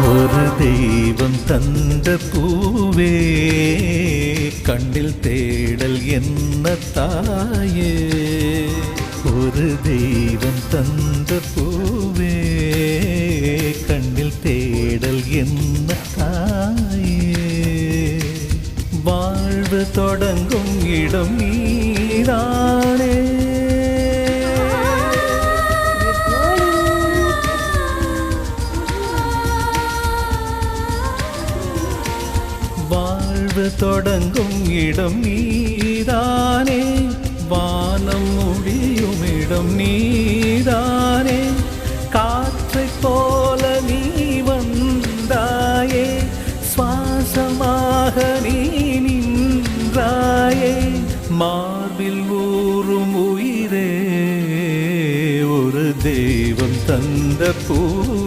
ஒரு தெய்வம் தந்த பூவே கண்ணில் தேடல் என்ன தாயே. ஒரு தெய்வம் தந்த பூவே கண்ணில் தேடல் என்ன தாயே. வாழ்வு தொடங்கும் இடம் நீதானே. வாழ்வு தொடங்கும் இடம் நீதானே. வானம் முடியும் இடம் நீதானே. காற்றைப் போல நீ வந்தாயே. சுவாசமாக நீ நின்றாயே. மார்பில் ஊறும் உயிரே ஒரு தெய்வம் தந்த பூ